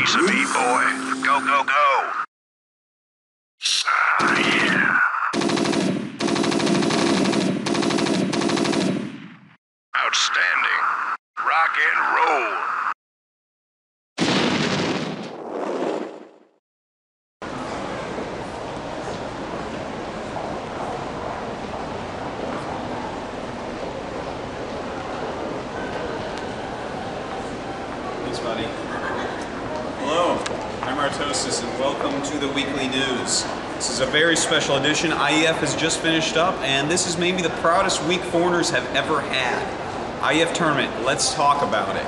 piece of me, boy. Go, go, go. Yeah. Outstanding. Rock and roll. Thanks, buddy. Hello, I'm Artosis, and welcome to the Weekly News. This is a very special edition. IEF has just finished up, and this is maybe the proudest week foreigners have ever had. IEF tournament, let's talk about it.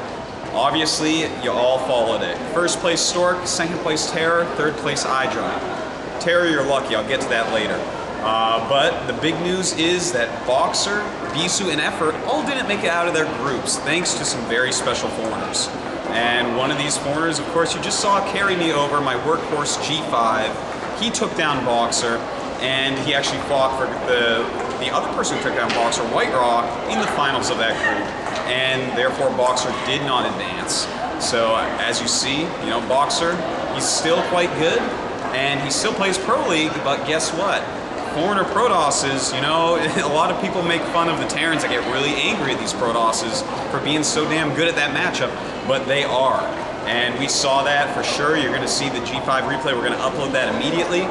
Obviously, you all followed it. First place Stork, second place Terror, third place Hydra. Terror, you're lucky, I'll get to that later. But the big news is that Boxer, Bisu, and Effort all didn't make it out of their groups, thanks to some very special foreigners. And one of these foreigners, of course, you just saw carry me over, my workhorse G5. He took down Boxer, and he actually fought for the other person who took down Boxer, White Raw, in the finals of that group. And therefore, Boxer did not advance. So, as you see, you know, Boxer, he's still quite good, and he still plays Pro League, but guess what? Foreigner Protosses, you know, a lot of people make fun of the Terrans that get really angry at these Protosses for being so damn good at that matchup, but they are. And we saw that for sure. You're going to see the G5 replay. We're going to upload that immediately.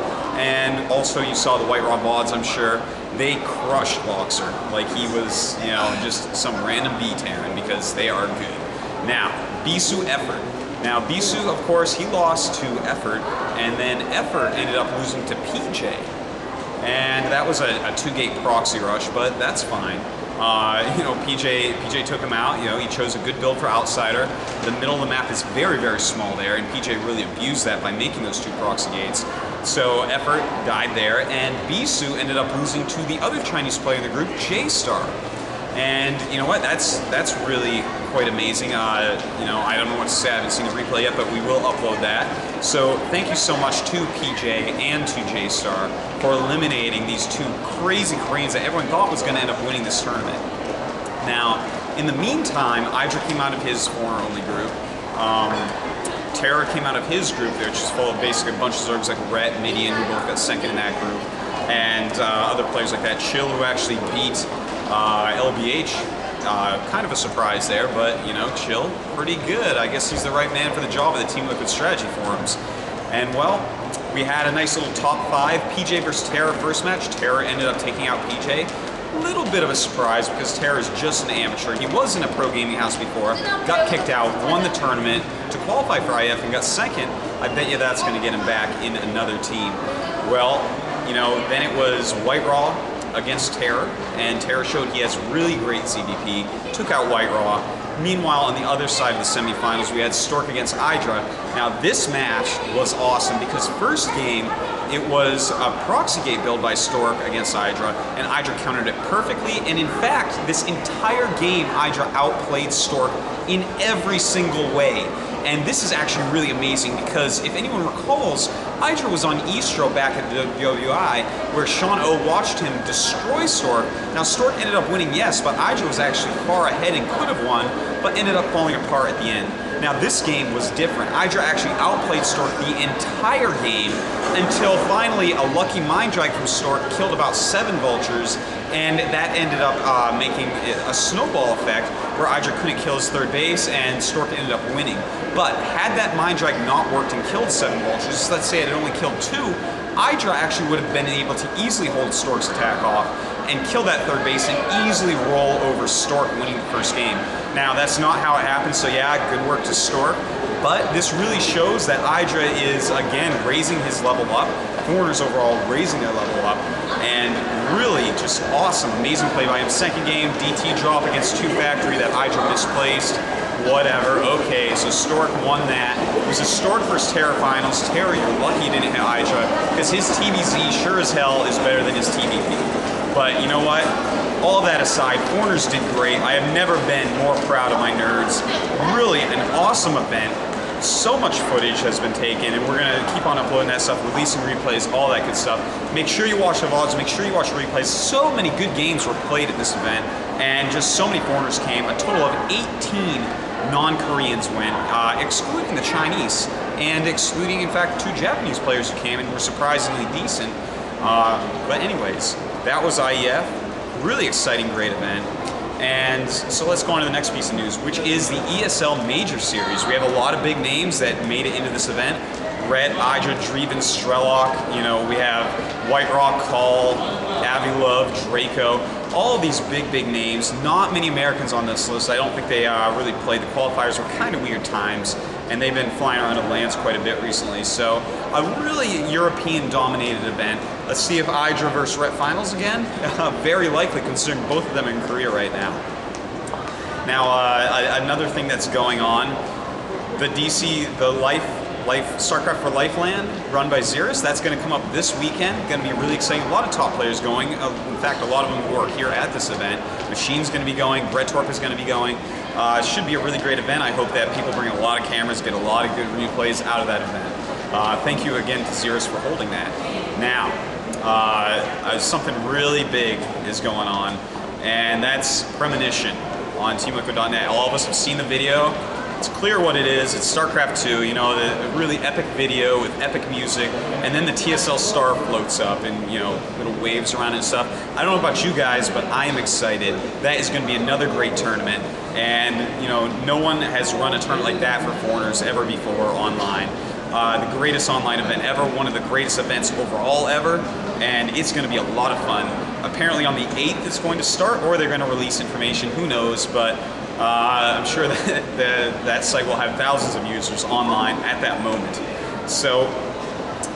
And also you saw the White Raw VODs, I'm sure. They crushed Boxer like he was, you know, just some random B-Terran because they are good. Now, Bisu Effort. Now, Bisu, of course, he lost to Effort, and then Effort ended up losing to PJ. And that was a two-gate proxy rush, but that's fine. You know, PJ took him out. You know, he chose a good build for Outsider. The middle of the map is very, very small there, and PJ really abused that by making those two proxy gates. So Effort died there, and Bisu ended up losing to the other Chinese player in the group, J-Star. And you know what? That's really quite amazing. You know, I don't know what to say. I haven't seen the replay yet, but we will upload that. So thank you so much to PJ and to J-Star for eliminating these two crazy Koreans that everyone thought was going to end up winning this tournament. Now, in the meantime, Hydra came out of his foreigner-only group. Terror came out of his group, which is full of basically a bunch of Zergs like Rhett, Midian, who both got second in that group, and other players like that. Chill, who actually beat LBH, kind of a surprise there, but you know, Chill, pretty good. I guess he's the right man for the job of the Team Liquid strategy forums. And well, we had a nice little top 5. PJ versus Terror first match. Terror ended up taking out PJ. A little bit of a surprise because Terror is just an amateur. He was in a pro gaming house before, got kicked out, won the tournament to qualify for IF and got second. I bet you that's going to get him back in another team. Well, you know, then it was White Raw against Terror, and Terror showed he has really great CVP, took out White Raw. Meanwhile, on the other side of the semifinals, we had Stork against Hydra. Now, this match was awesome because first game, it was a proxy gate build by Stork against Hydra, and Hydra countered it perfectly. And in fact, this entire game, Hydra outplayed Stork in every single way. And this is actually really amazing because if anyone recalls, Hydra was on Estro back at the WWI where Sean O watched him destroy Stork. Now Stork ended up winning, yes, but Hydra was actually far ahead and could have won, but ended up falling apart at the end. Now this game was different. Hydra actually outplayed Stork the entire game until finally a lucky Mind Drag from Stork killed about 7 vultures, and that ended up making a snowball effect where Hydra couldn't kill his third base and Stork ended up winning. But had that Mind Drag not worked and killed 7 vultures, let's say it had only killed 2, Hydra actually would have been able to easily hold Stork's attack off and kill that third base and easily roll over Stork, winning the first game. Now that's not how it happened, so yeah, good work to Stork. But this really shows that Hydra is, again, raising his level up. Foreigners overall raising their level up. And really just awesome, amazing play by him. Second game, DT drop against 2 Factory that Hydra misplaced. Whatever, okay, so Stork won that. It was a Stork versus Terror finals. Terror, you're lucky you didn't hit Hydra, because his TVZ sure as hell is better than his TVP. But you know what? All that aside, foreigners did great. I have never been more proud of my nerds. Really an awesome event. So much footage has been taken, and we're going to keep on uploading that stuff, releasing replays, all that good stuff. Make sure you watch the vlogs, make sure you watch the replays. So many good games were played at this event, and just so many foreigners came. A total of 18 non-Koreans went, excluding the Chinese, and excluding, in fact, 2 Japanese players who came and were surprisingly decent. But anyways, that was IEF. Really exciting, great event. And so let's go on to the next piece of news, which is the ESL Major Series. We have a lot of big names that made it into this event. Red, Idra, Dreven, Strelok, you know, we have White Rock, Call, Avilov, Draco, all of these big names. Not many Americans on this list. I don't think they really played. The qualifiers were kind of weird times, and they've been flying around Atlantis quite a bit recently. So a really European-dominated event. Let's see if Idra versus Ret finals again. Very likely, considering both of them are in Korea right now. Now, another thing that's going on, the Starcraft for Lifeland, run by Xeris, that's going to come up this weekend. Going to be really exciting. A lot of top players going. In fact, a lot of them were here at this event. Machine's going to be going. Bretorp is going to be going. It should be a really great event. I hope that people bring a lot of cameras, get a lot of good replays out of that event. Thank you again to Xeris for holding that. Now, something really big is going on, and that's Premonition on TeamLiquid.net. All of us have seen the video. It's clear what it is. It's StarCraft 2, you know, the really epic video with epic music, and then the TSL star floats up and, you know, little waves around and stuff. I don't know about you guys, but I am excited. That is going to be another great tournament, and, you know, no one has run a tournament like that for foreigners ever before online. The greatest online event ever, one of the greatest events overall ever, and it's going to be a lot of fun. Apparently on the 8th it's going to start, or they're going to release information, who knows, but I'm sure that that site will have thousands of users online at that moment. So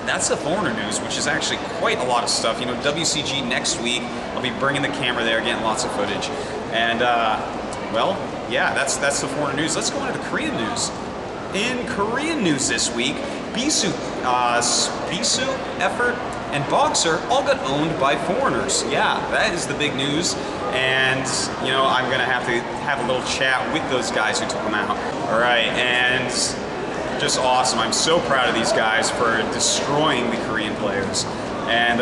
that's the foreigner news, which is actually quite a lot of stuff. You know, WCG next week, I'll be bringing the camera there, getting lots of footage. And, well, yeah, that's the foreigner news. Let's go into the Korean news. In Korean news this week, Bisu, Effort, and Boxer all got owned by foreigners. Yeah, that is the big news. And, you know, I'm going to have a little chat with those guys who took them out. All right, and just awesome. I'm so proud of these guys for destroying the Korean players. And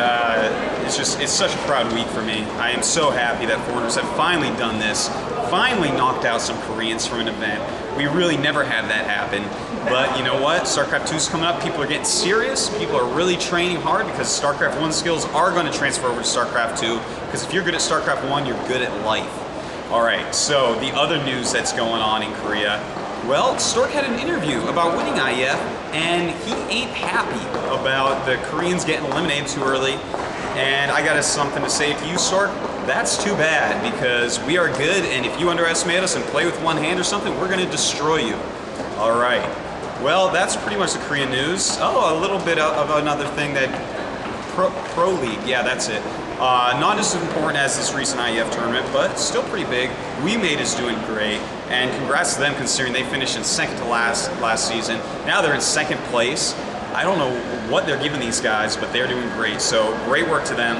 it's such a proud week for me. I am so happy that foreigners have finally done this, finally knocked out some Koreans from an event. We really never had that happen. But you know what? StarCraft 2 is coming up. People are getting serious. People are really training hard because StarCraft 1 skills are going to transfer over to StarCraft 2. Because if you're good at StarCraft 1, you're good at life. All right, so the other news that's going on in Korea. Well, Stork had an interview about winning IEF, and he ain't happy about the Koreans getting eliminated too early. And I got something to say to you, Stork. That's too bad, because we are good, and if you underestimate us and play with one hand or something, we're going to destroy you. All right. Well, that's pretty much the Korean news. Oh, a little bit of another thing that Pro League, yeah, that's it. Not as important as this recent IEF tournament, but still pretty big. WeMade is doing great, and congrats to them considering they finished in second to last season. Now they're in second place. I don't know what they're giving these guys, but they're doing great. So great work to them.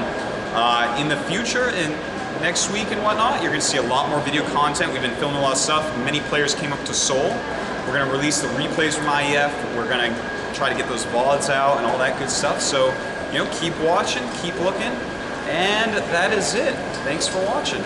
In the future, and next week and whatnot, you're going to see a lot more video content. We've been filming a lot of stuff. Many players came up to Seoul. We're going to release the replays from IEF. We're going to try to get those VODs out and all that good stuff. So, you know, keep watching, keep looking, and that is it. Thanks for watching.